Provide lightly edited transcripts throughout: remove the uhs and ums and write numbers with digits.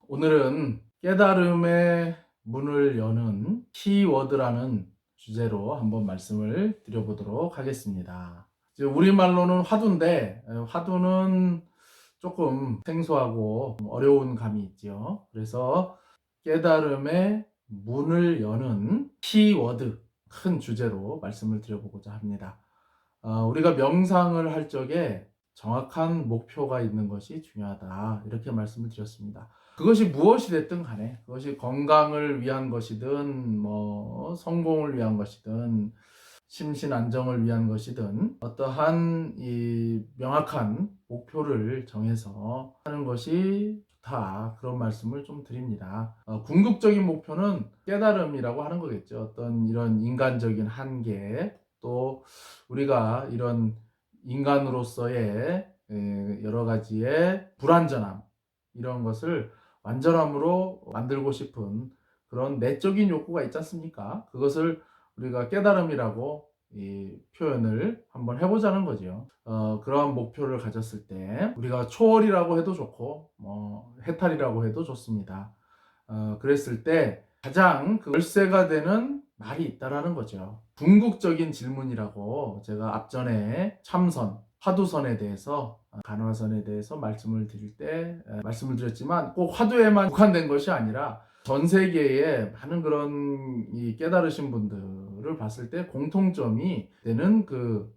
오늘은 깨달음의 문을 여는 키워드라는 주제로 한번 말씀을 드려보도록 하겠습니다. 이제 우리말로는 화두인데, 화두는 조금 생소하고 어려운 감이 있죠. 그래서 깨달음의 문을 여는 키워드, 큰 주제로 말씀을 드려보고자 합니다. 우리가 명상을 할 적에 정확한 목표가 있는 것이 중요하다, 이렇게 말씀을 드렸습니다. 그것이 무엇이 됐든 간에, 그것이 건강을 위한 것이든 성공을 위한 것이든 심신 안정을 위한 것이든 어떠한 이 명확한 목표를 정해서 하는 것이 좋다, 그런 말씀을 좀 드립니다. 궁극적인 목표는 깨달음이라고 하는 거겠죠. 어떤 이런 인간적인 한계, 또 우리가 이런 인간으로서의 여러 가지의 불완전함, 이런 것을 완전함으로 만들고 싶은 그런 내적인 욕구가 있지 않습니까? 그것을 우리가 깨달음이라고 이 표현을 한번 해보자는 거죠. 그러한 목표를 가졌을 때 우리가 초월이라고 해도 좋고 해탈이라고 해도 좋습니다. 그랬을 때 가장 그 열쇠가 되는 말이 있다라는 거죠. 궁극적인 질문이라고 제가 앞전에 참선, 화두선에 대해서, 간화선에 대해서 말씀을 드릴 때 말씀을 드렸지만, 꼭 화두에만 국한된 것이 아니라 전 세계에 많은 그런 이 깨달으신 분들을 봤을 때 공통점이 되는 그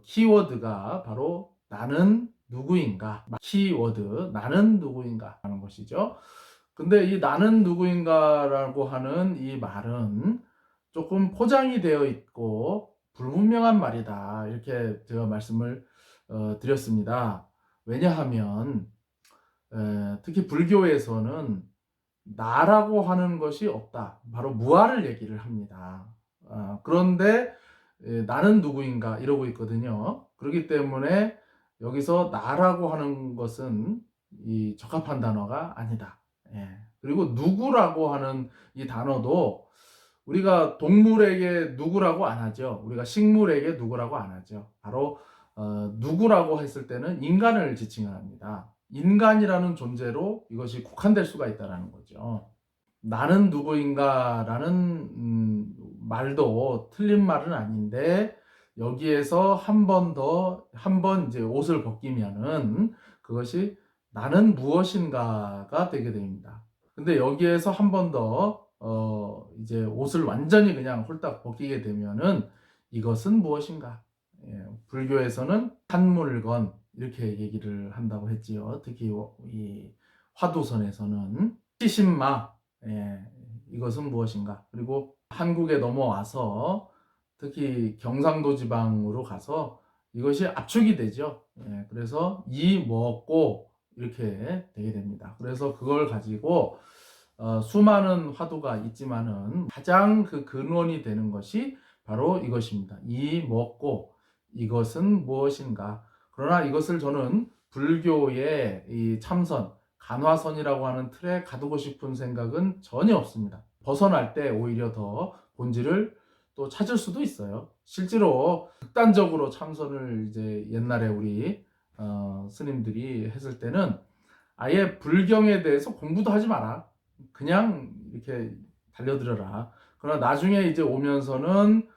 키워드가 바로 나는 누구인가, 키워드 나는 누구인가 하는 것이죠. 근데 이 나는 누구인가라고 하는 이 말은 조금 포장이 되어 있고 불분명한 말이다, 이렇게 제가 말씀을 드렸습니다. 왜냐하면 특히 불교에서는 나라고 하는 것이 없다, 바로 무아를 얘기를 합니다. 그런데 나는 누구인가 이러고 있거든요. 그렇기 때문에 여기서 나라고 하는 것은 이 적합한 단어가 아니다. 그리고 누구라고 하는 이 단어도 우리가 동물에게 누구라고 안 하죠. 우리가 식물에게 누구라고 안 하죠. 바로 누구라고 했을 때는 인간을 지칭을 합니다. 인간이라는 존재로 이것이 국한될 수가 있다는 거죠. 나는 누구인가라는 말도 틀린 말은 아닌데, 여기에서 한 번 이제 옷을 벗기면은 그것이 나는 무엇인가가 되게 됩니다. 근데 여기에서 한 번 더 이제 옷을 완전히 그냥 홀딱 벗기게 되면은 이것은 무엇인가? 불교에서는 한물건, 이렇게 얘기를 한다고 했지요. 특히 이 화두선에서는 시신마, 이것은 무엇인가? 그리고 한국에 넘어와서 특히 경상도 지방으로 가서 이것이 압축이 되죠. 그래서 이 먹고 이렇게 되게 됩니다. 그래서 그걸 가지고 수많은 화두가 있지만은 가장 그 근원이 되는 것이 바로 이것입니다. 이 먹고 이것은 무엇인가? 그러나 이것을 저는 불교의 이 참선, 간화선이라고 하는 틀에 가두고 싶은 생각은 전혀 없습니다. 벗어날 때 오히려 더 본질을 또 찾을 수도 있어요. 실제로 극단적으로 참선을 이제 옛날에 우리 스님들이 했을 때는 아예 불경에 대해서 공부도 하지 마라, 그냥 이렇게 달려들어라. 그러나 나중에 이제 오면서는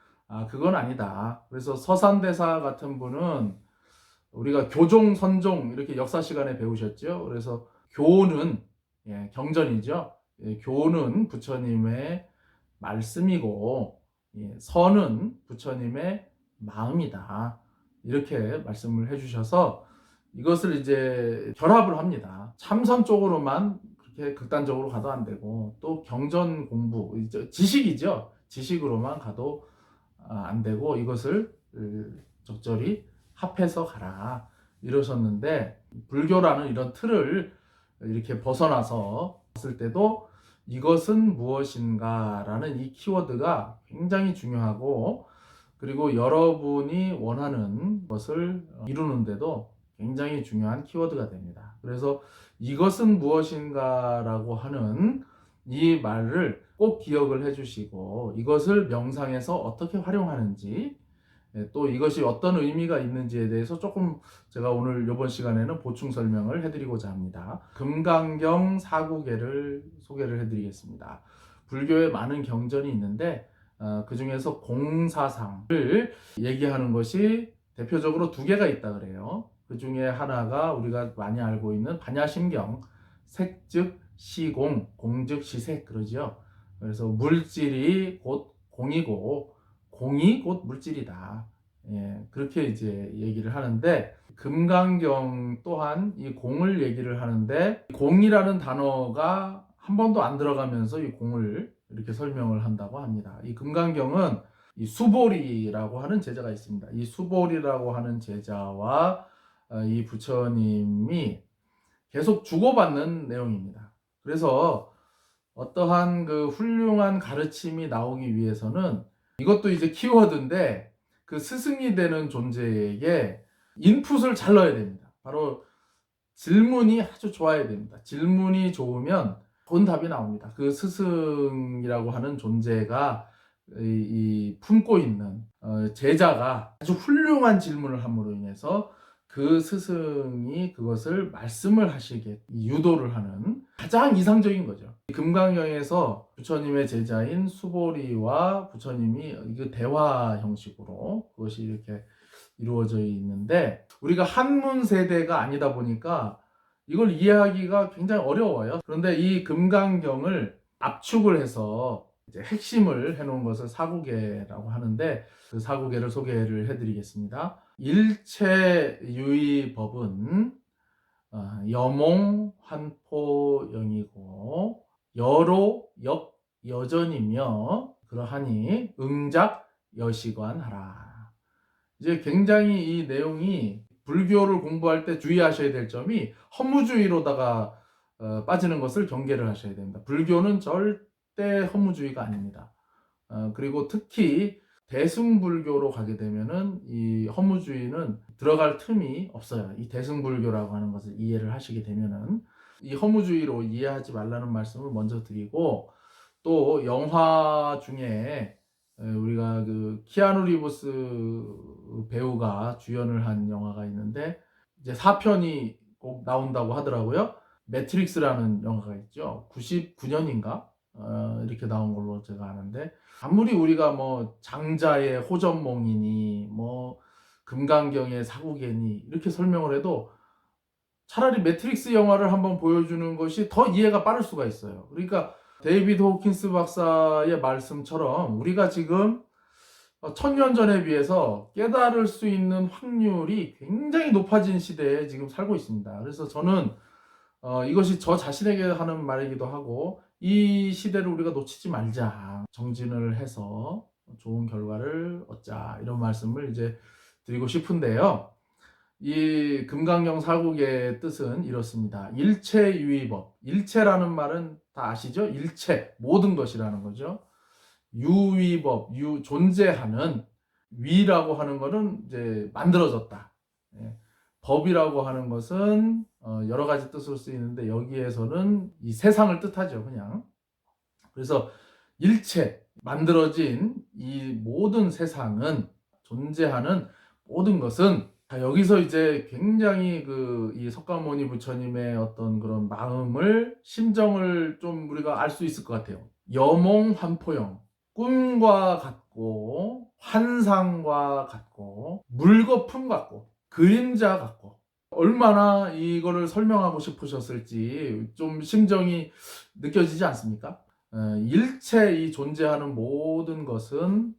그건 아니다. 그래서 서산대사 같은 분은 우리가 교종, 선종 이렇게 역사 시간에 배우셨죠. 그래서 교는 경전이죠. 교는 부처님의 말씀이고, 선은 부처님의 마음이다, 이렇게 말씀을 해주셔서 이것을 이제 결합을 합니다. 참선 쪽으로만 그렇게 극단적으로 가도 안 되고, 또 경전 공부, 지식이죠. 지식으로만 가도 안 되고, 이것을 적절히 합해서 가라, 이러셨는데, 불교라는 이런 틀을 이렇게 벗어나서 봤을 때도 이것은 무엇인가 라는 이 키워드가 굉장히 중요하고, 그리고 여러분이 원하는 것을 이루는데도 굉장히 중요한 키워드가 됩니다. 그래서 이것은 무엇인가 라고 하는 이 말을 꼭 기억을 해 주시고, 이것을 명상에서 어떻게 활용하는지 또 이것이 어떤 의미가 있는지에 대해서 조금 제가 오늘 이번 시간에는 보충 설명을 해드리고자 합니다. 금강경 사구계를 소개를 해드리겠습니다. 불교에 많은 경전이 있는데 그 중에서 공사상을 얘기하는 것이 대표적으로 두 개가 있다 그래요. 그 중에 하나가 우리가 많이 알고 있는 반야심경, 색즉 시공, 공즉 시색 그러죠. 그래서 물질이 곧 공이고 공이 곧 물질이다. 예, 그렇게 이제 얘기를 하는데 금강경 또한 이 공을 얘기를 하는데 공이라는 단어가 한 번도 안 들어가면서 이 공을 이렇게 설명을 한다고 합니다. 이 금강경은 이 수보리라고 하는 제자가 있습니다. 이 수보리라고 하는 제자와 이 부처님이 계속 주고받는 내용입니다. 그래서 어떠한 그 훌륭한 가르침이 나오기 위해서는 이것도 이제 키워드인데 그 스승이 되는 존재에게 인풋을 잘 넣어야 됩니다. 바로 질문이 아주 좋아야 됩니다. 질문이 좋으면 좋은 답이 나옵니다. 그 스승이라고 하는 존재가 이 품고 있는 제자가 아주 훌륭한 질문을 함으로 인해서 그 스승이 그것을 말씀을 하시게 유도를 하는 가장 이상적인 거죠. 금강경에서 부처님의 제자인 수보리와 부처님이 그 대화 형식으로 그것이 이렇게 이루어져 있는데 우리가 한문 세대가 아니다 보니까 이걸 이해하기가 굉장히 어려워요. 그런데 이 금강경을 압축을 해서 이제 핵심을 해놓은 것을 사구계라고 하는데 그 사구계를 소개를 해드리겠습니다. 일체유의법은 여몽 환포영이고 여로 역 여전이며 그러하니 응작 여시관하라. 이제 굉장히 이 내용이 불교를 공부할 때 주의하셔야 될 점이 허무주의로다가 빠지는 것을 경계를 하셔야 됩니다. 불교는 절대 허무주의가 아닙니다. 그리고 특히 대승불교로 가게 되면은 이 허무주의는 들어갈 틈이 없어요. 이 대승불교라고 하는 것을 이해를 하시게 되면은 이 허무주의로 이해하지 말라는 말씀을 먼저 드리고 또 영화 중에 우리가 그 키아누 리브스 배우가 주연을 한 영화가 있는데 이제 4편이 꼭 나온다고 하더라고요. 매트릭스라는 영화가 있죠. 99년인가? 이렇게 나온 걸로 제가 아는데 아무리 우리가 뭐 장자의 호전몽이니 뭐 금강경의 사구계니 이렇게 설명을 해도 차라리 매트릭스 영화를 한번 보여주는 것이 더 이해가 빠를 수가 있어요. 그러니까 데이비드 호킨스 박사의 말씀처럼 우리가 지금 1000년 전에 비해서 깨달을 수 있는 확률이 굉장히 높아진 시대에 지금 살고 있습니다. 그래서 저는 이것이 저 자신에게 하는 말이기도 하고 이 시대를 우리가 놓치지 말자. 정진을 해서 좋은 결과를 얻자. 이런 말씀을 이제 드리고 싶은데요. 이 금강경 사국의 뜻은 이렇습니다. 일체유의법. 일체라는 말은 다 아시죠? 일체, 모든 것이라는 거죠. 유의법, 존재하는. 위라고 하는 것은 이제 만들어졌다. 예. 법이라고 하는 것은 여러 가지 뜻으로 쓰이는데 여기에서는 이 세상을 뜻하죠, 그냥. 그래서 일체, 만들어진 이 모든 세상은, 존재하는 모든 것은, 여기서 이제 굉장히 이 석가모니 부처님의 어떤 그런 마음을, 심정을 좀 우리가 알 수 있을 것 같아요. 여몽환포영, 꿈과 같고 환상과 같고 물거품 같고 그림자 같고, 얼마나 이거를 설명하고 싶으셨을지 좀 심정이 느껴지지 않습니까? 일체 이 존재하는 모든 것은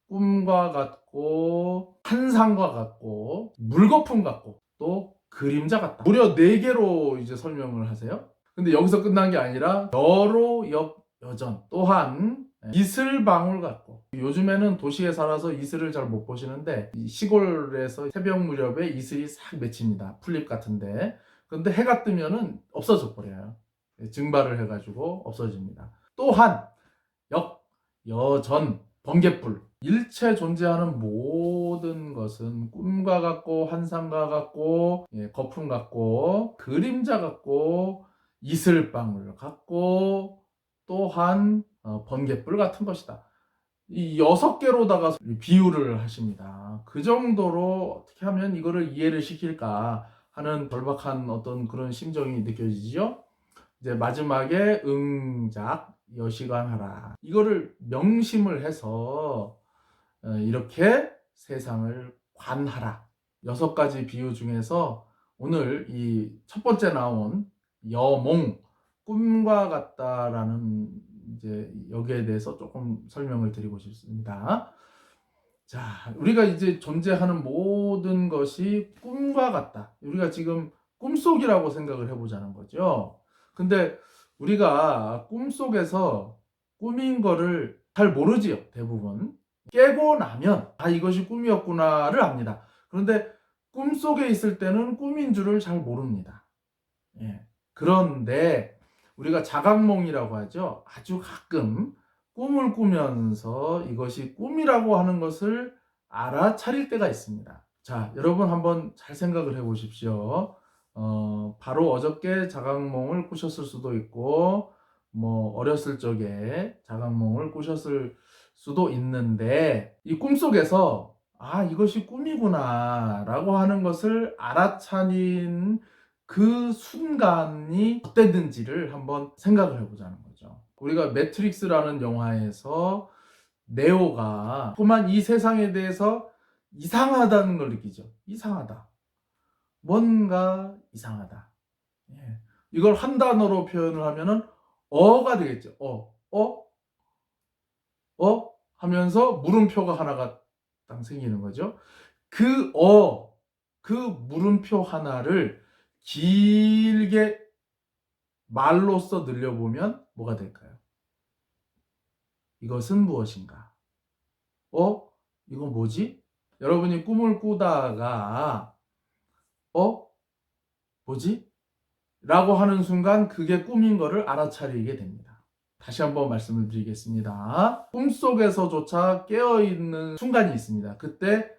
꿈과 같고 환상과 같고 물거품 같고 또 그림자 같다. 무려 4개로 이제 설명을 하세요. 근데 여기서 끝난 게 아니라 여로 역 여전, 또한 이슬방울 같고, 요즘에는 도시에 살아서 이슬을 잘 못 보시는데 시골에서 새벽 무렵에 이슬이 싹 맺힙니다. 풀잎 같은데. 그런데 해가 뜨면은 없어져 버려요. 증발을 해가지고 없어집니다. 또한 역, 여전, 번개불. 일체 존재하는 모든 것은 꿈과 같고 환상과 같고 거품 같고 그림자 같고 이슬방울 같고 또한 번개불 같은 것이다. 이 6개로다가 비유를 하십니다. 그 정도로 어떻게 하면 이거를 이해를 시킬까 하는 절박한 어떤 그런 심정이 느껴지죠. 이제 마지막에 응작 여시관하라. 이거를 명심을 해서 이렇게 세상을 관하라. 6가지 비유 중에서 오늘 이 첫 번째 나온 여몽, 꿈과 같다라는 이제 여기에 대해서 조금 설명을 드리고 싶습니다. 자, 우리가 이제 존재하는 모든 것이 꿈과 같다. 우리가 지금 꿈속이라고 생각을 해보자는 거죠. 근데 우리가 꿈속에서 꿈인 거를 잘 모르지요, 대부분. 깨고 나면 아 이것이 꿈이었구나를 압니다. 그런데 꿈속에 있을 때는 꿈인 줄을 잘 모릅니다. 예. 그런데 우리가 자각몽이라고 하죠. 아주 가끔 꿈을 꾸면서 이것이 꿈이라고 하는 것을 알아차릴 때가 있습니다. 자, 여러분 한번 잘 생각을 해 보십시오. 바로 어저께 자각몽을 꾸셨을 수도 있고, 뭐, 어렸을 적에 자각몽을 꾸셨을 수도 있는데, 이 꿈속에서, 아, 이것이 꿈이구나, 라고 하는 것을 알아차린 그 순간이 어땠는지를 한번 생각을 해보자는 거죠. 우리가 매트릭스라는 영화에서 네오가 그만 이 세상에 대해서 이상하다는 걸 느끼죠. 이상하다. 뭔가 이상하다. 예. 이걸 한 단어로 표현을 하면은 어가 되겠죠. 하면서 물음표가 하나가 딱 생기는 거죠. 그 물음표 하나를 길게 말로써 늘려보면 뭐가 될까요? 이것은 무엇인가? 이건 뭐지? 여러분이 꿈을 꾸다가 뭐지? 라고 하는 순간 그게 꿈인 거를 알아차리게 됩니다. 다시 한번 말씀을 드리겠습니다. 꿈속에서조차 깨어있는 순간이 있습니다. 그때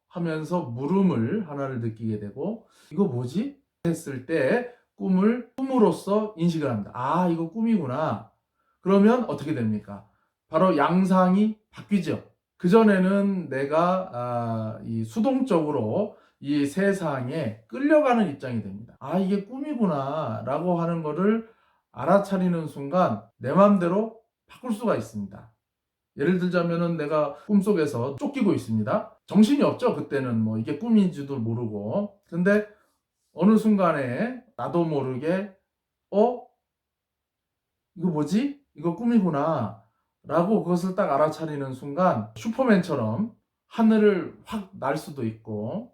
하면서 물음을 하나를 느끼게 되고 이거 뭐지? 했을 때 꿈을 꿈으로써 인식을 합니다. 아, 이거 꿈이구나. 그러면 어떻게 됩니까? 바로 양상이 바뀌죠. 그전에는 내가 이 수동적으로 이 세상에 끌려가는 입장이 됩니다. 아, 이게 꿈이구나 라고 하는 거를 알아차리는 순간 내 마음대로 바꿀 수가 있습니다. 예를 들자면은 내가 꿈속에서 쫓기고 있습니다. 정신이 없죠. 그때는 뭐 이게 꿈인지도 모르고. 근데 어느 순간에 나도 모르게 이거 뭐지? 이거 꿈이구나 라고 그것을 딱 알아차리는 순간 슈퍼맨처럼 하늘을 확 날 수도 있고,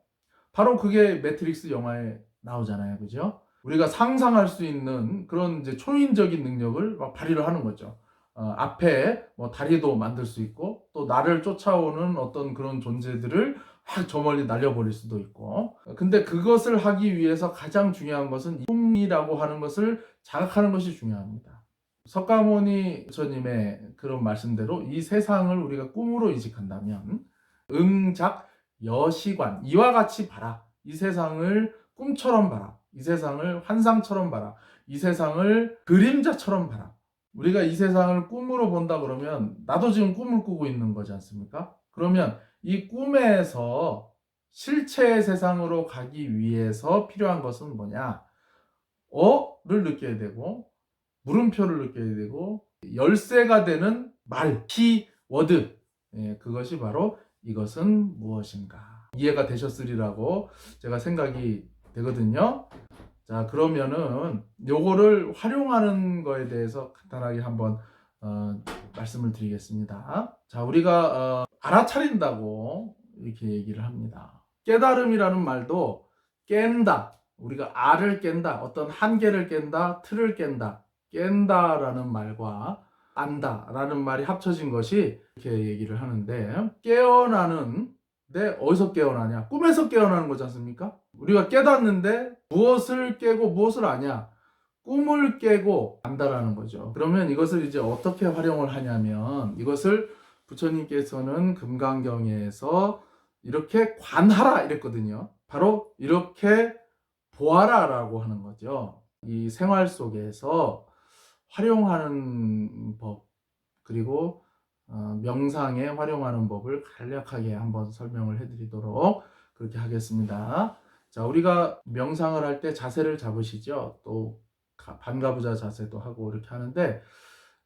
바로 그게 매트릭스 영화에 나오잖아요. 그죠? 우리가 상상할 수 있는 그런 이제 초인적인 능력을 막 발휘를 하는 거죠. 앞에 뭐 다리도 만들 수 있고, 또 나를 쫓아오는 어떤 그런 존재들을 확 저 멀리 날려버릴 수도 있고. 근데 그것을 하기 위해서 가장 중요한 것은 이 꿈이라고 하는 것을 자각하는 것이 중요합니다. 석가모니 부처님의 그런 말씀대로 이 세상을 우리가 꿈으로 인식한다면 응작 여시관, 이와 같이 봐라. 이 세상을 꿈처럼 봐라. 이 세상을 환상처럼 봐라. 이 세상을 그림자처럼 봐라. 우리가 이 세상을 꿈으로 본다 그러면 나도 지금 꿈을 꾸고 있는 거지 않습니까? 그러면 이 꿈에서 실체의 세상으로 가기 위해서 필요한 것은 뭐냐? 를 느껴야 되고, 물음표를 느껴야 되고, 열쇠가 되는 말, 키워드. 예, 그것이 바로 이것은 무엇인가. 이해가 되셨으리라고 제가 생각이 되거든요. 자, 그러면은 요거를 활용하는 거에 대해서 간단하게 한번 말씀을 드리겠습니다. 자, 우리가 알아차린다고 이렇게 얘기를 합니다. 깨달음이라는 말도 깬다. 우리가 알을 깬다. 어떤 한계를 깬다. 틀을 깬다. 깬다라는 말과 안다라는 말이 합쳐진 것이 이렇게 얘기를 하는데, 깨어나는 데 어디서 깨어나냐? 꿈에서 깨어나는 거지 않습니까? 우리가 깨닫는데 무엇을 깨고 무엇을 아냐? 꿈을 깨고 안다라는 거죠. 그러면 이것을 이제 어떻게 활용을 하냐면, 이것을 부처님께서는 금강경에서 이렇게 관하라 이랬거든요. 바로 이렇게 보아라라고 하는 거죠. 이 생활 속에서 활용하는 법, 그리고 명상에 활용하는 법을 간략하게 한번 설명을 해드리도록 그렇게 하겠습니다. 자, 우리가 명상을 할 때 자세를 잡으시죠. 또 반가부자 자세도 하고 이렇게 하는데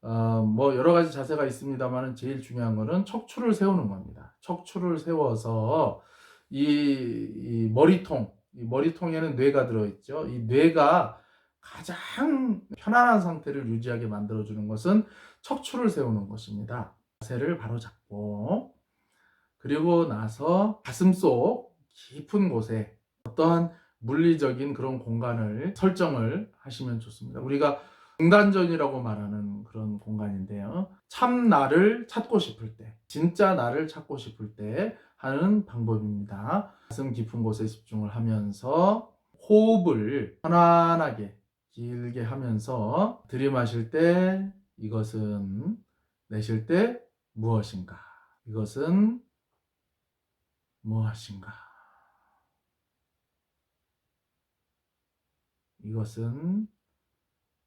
뭐 여러 가지 자세가 있습니다만 제일 중요한 거는 척추를 세우는 겁니다. 척추를 세워서 이 머리통에는 뇌가 들어있죠. 이 뇌가 가장 편안한 상태를 유지하게 만들어주는 것은 척추를 세우는 것입니다. 자세를 바로 잡고 그리고 나서 가슴속 깊은 곳에 어떠한 물리적인 그런 공간을 설정을 하시면 좋습니다. 우리가 중단전이라고 말하는 그런 공간인데요. 참 나를 찾고 싶을 때, 진짜 나를 찾고 싶을 때 하는 방법입니다. 가슴 깊은 곳에 집중을 하면서 호흡을 편안하게 길게 하면서 들이마실 때 이것은, 내쉴 때 무엇인가? 이것은 무엇인가? 이것은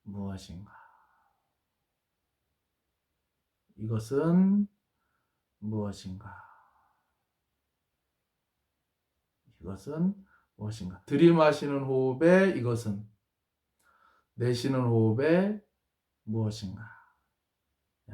무엇인가? 이것은 무엇인가? 이것은 무엇인가? 들이마시는 호흡에 이것은, 내쉬는 호흡에 무엇인가?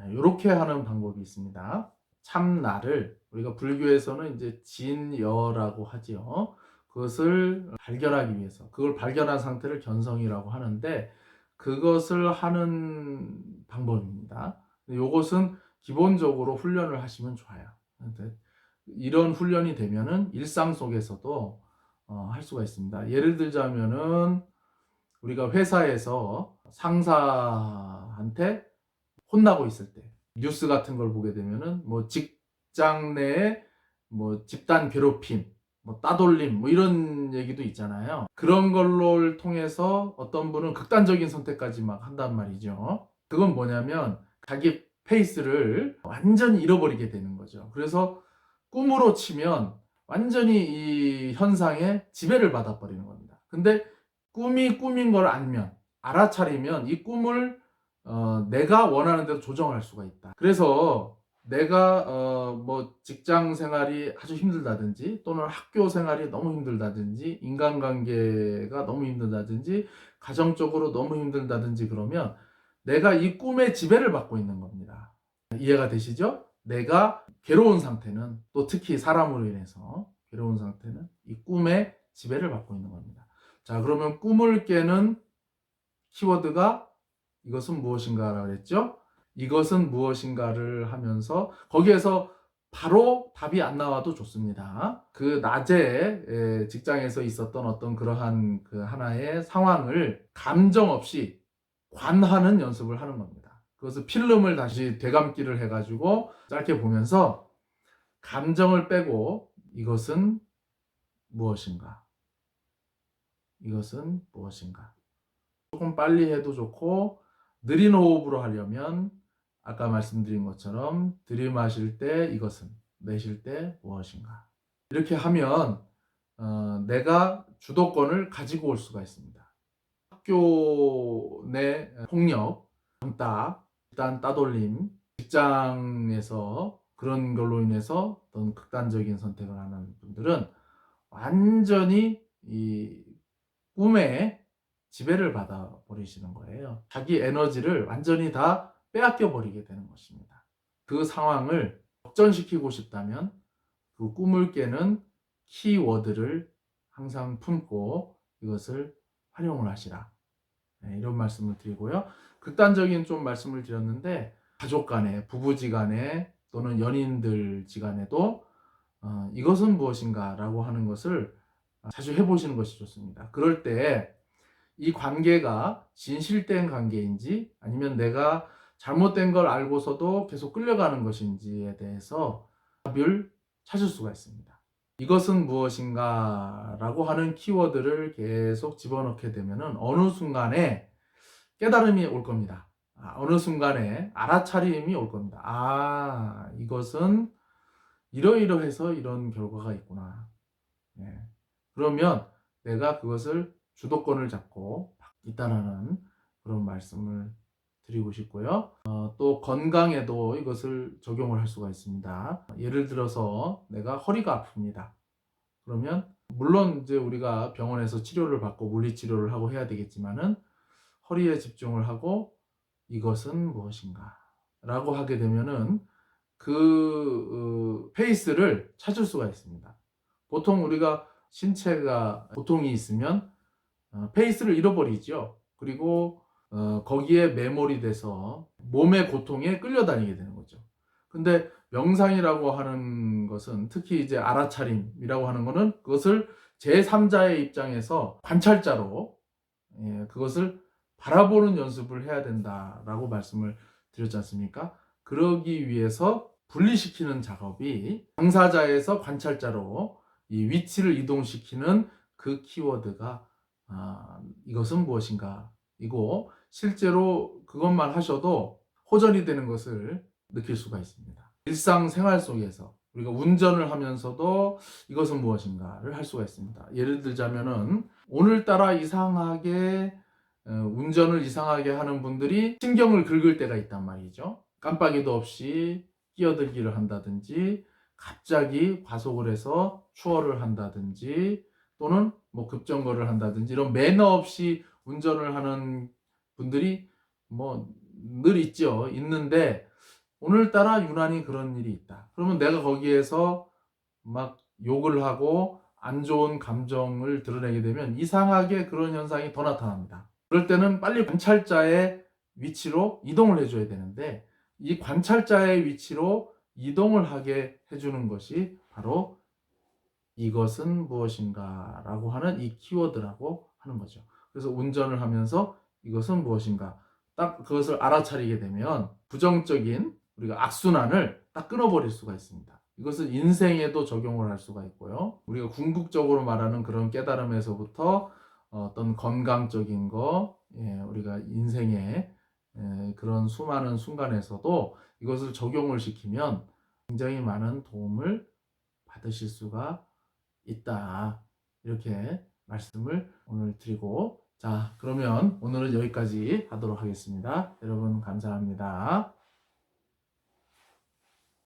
이렇게 하는 방법이 있습니다. 참나를 우리가 불교에서는 이제 진여라고 하지요. 그것을 발견하기 위해서, 그걸 발견한 상태를 견성이라고 하는데 그것을 하는 방법입니다. 이것은 기본적으로 훈련을 하시면 좋아요. 이런 훈련이 되면은 일상 속에서도 할 수가 있습니다. 예를 들자면은 우리가 회사에서 상사한테 혼나고 있을 때 뉴스 같은 걸 보게 되면은 뭐 직장 내에 뭐 집단 괴롭힘, 뭐 따돌림, 뭐 이런 얘기도 있잖아요. 그런 걸로 통해서 어떤 분은 극단적인 선택까지 막 한단 말이죠. 그건 뭐냐면 자기 페이스를 완전히 잃어버리게 되는 거죠. 그래서 꿈으로 치면 완전히 이 현상에 지배를 받아버리는 겁니다. 근데 꿈이 꿈인 걸 알면, 알아차리면 이 꿈을 내가 원하는 대로 조정할 수가 있다. 그래서 내가 뭐 직장 생활이 아주 힘들다든지 또는 학교 생활이 너무 힘들다든지 인간관계가 너무 힘들다든지 가정적으로 너무 힘들다든지 그러면 내가 이 꿈의 지배를 받고 있는 겁니다. 이해가 되시죠? 내가 괴로운 상태는, 또 특히 사람으로 인해서 괴로운 상태는 이 꿈의 지배를 받고 있는 겁니다. 자, 그러면 꿈을 깨는 키워드가 이것은 무엇인가라고 그랬죠? 이것은 무엇인가를 하면서 거기에서 바로 답이 안 나와도 좋습니다. 그 낮에 직장에서 있었던 어떤 그러한 그 하나의 상황을 감정 없이 관하는 연습을 하는 겁니다. 그것을 필름을 다시 되감기를 해가지고 짧게 보면서 감정을 빼고 이것은 무엇인가? 이것은 무엇인가? 조금 빨리 해도 좋고 느린 호흡으로 하려면 아까 말씀드린 것처럼 들이마실 때 이것은, 내쉴 때 무엇인가. 이렇게 하면 내가 주도권을 가지고 올 수가 있습니다. 학교 내 폭력, 왕따, 집단 따돌림, 직장에서 그런 걸로 인해서 어떤 극단적인 선택을 하는 분들은 완전히 이 꿈에 지배를 받아 버리시는 거예요. 자기 에너지를 완전히 다 빼앗겨 버리게 되는 것입니다. 그 상황을 역전시키고 싶다면 그 꿈을 깨는 키워드를 항상 품고 이것을 활용을 하시라. 네, 이런 말씀을 드리고요. 극단적인 좀 말씀을 드렸는데 가족 간에, 부부지간에 또는 연인들 지간에도 이것은 무엇인가 라고 하는 것을 자주 해보시는 것이 좋습니다. 그럴 때 이 관계가 진실된 관계인지 아니면 내가 잘못된 걸 알고서도 계속 끌려가는 것인지에 대해서 답을 찾을 수가 있습니다. 이것은 무엇인가 라고 하는 키워드를 계속 집어넣게 되면 어느 순간에 깨달음이 올 겁니다. 어느 순간에 알아차림이 올 겁니다. 이것은 이러이러해서 이런 결과가 있구나. 예. 그러면 내가 그것을 주도권을 잡고 있다라는 그런 말씀을 드리고 싶고요. 또 건강에도 이것을 적용을 할 수가 있습니다. 예를 들어서 내가 허리가 아픕니다. 그러면 물론 이제 우리가 병원에서 치료를 받고 물리치료를 하고 해야 되겠지만은 허리에 집중을 하고 이것은 무엇인가 라고 하게 되면은 그 페이스를 찾을 수가 있습니다. 보통 우리가 신체가 고통이 있으면 페이스를 잃어버리죠. 그리고 거기에 매몰이 돼서 몸의 고통에 끌려다니게 되는 거죠. 근데 명상이라고 하는 것은 특히 이제 알아차림이라고 하는 것은 그것을 제3자의 입장에서 관찰자로 그것을 바라보는 연습을 해야 된다라고 말씀을 드렸지 않습니까? 그러기 위해서 분리시키는 작업이 당사자에서 관찰자로 이 위치를 이동시키는 그 키워드가 이것은 무엇인가 이고 실제로 그것만 하셔도 호전이 되는 것을 느낄 수가 있습니다. 일상생활 속에서 우리가 운전을 하면서도 이것은 무엇인가를 할 수가 있습니다. 예를 들자면은 오늘따라 이상하게 운전을 이상하게 하는 분들이 신경을 긁을 때가 있단 말이죠. 깜빡이도 없이 끼어들기를 한다든지 갑자기 과속을 해서 추월을 한다든지 또는 뭐 급정거를 한다든지 이런 매너 없이 운전을 하는 분들이 뭐 늘 있죠. 있는데 오늘따라 유난히 그런 일이 있다. 그러면 내가 거기에서 막 욕을 하고 안 좋은 감정을 드러내게 되면 이상하게 그런 현상이 더 나타납니다. 그럴 때는 빨리 관찰자의 위치로 이동을 해줘야 되는데 이 관찰자의 위치로 이동을 하게 해주는 것이 바로 이것은 무엇인가 라고 하는 이 키워드라고 하는 거죠. 그래서 운전을 하면서 이것은 무엇인가 딱 그것을 알아차리게 되면 부정적인 우리가 악순환을 딱 끊어버릴 수가 있습니다. 이것은 인생에도 적용을 할 수가 있고요. 우리가 궁극적으로 말하는 그런 깨달음에서부터 어떤 건강적인 거, 우리가 인생의 그런 수많은 순간에서도 이것을 적용을 시키면 굉장히 많은 도움을 받으실 수가 있다. 이렇게 말씀을 오늘 드리고, 자, 그러면 오늘은 여기까지 하도록 하겠습니다. 여러분, 감사합니다.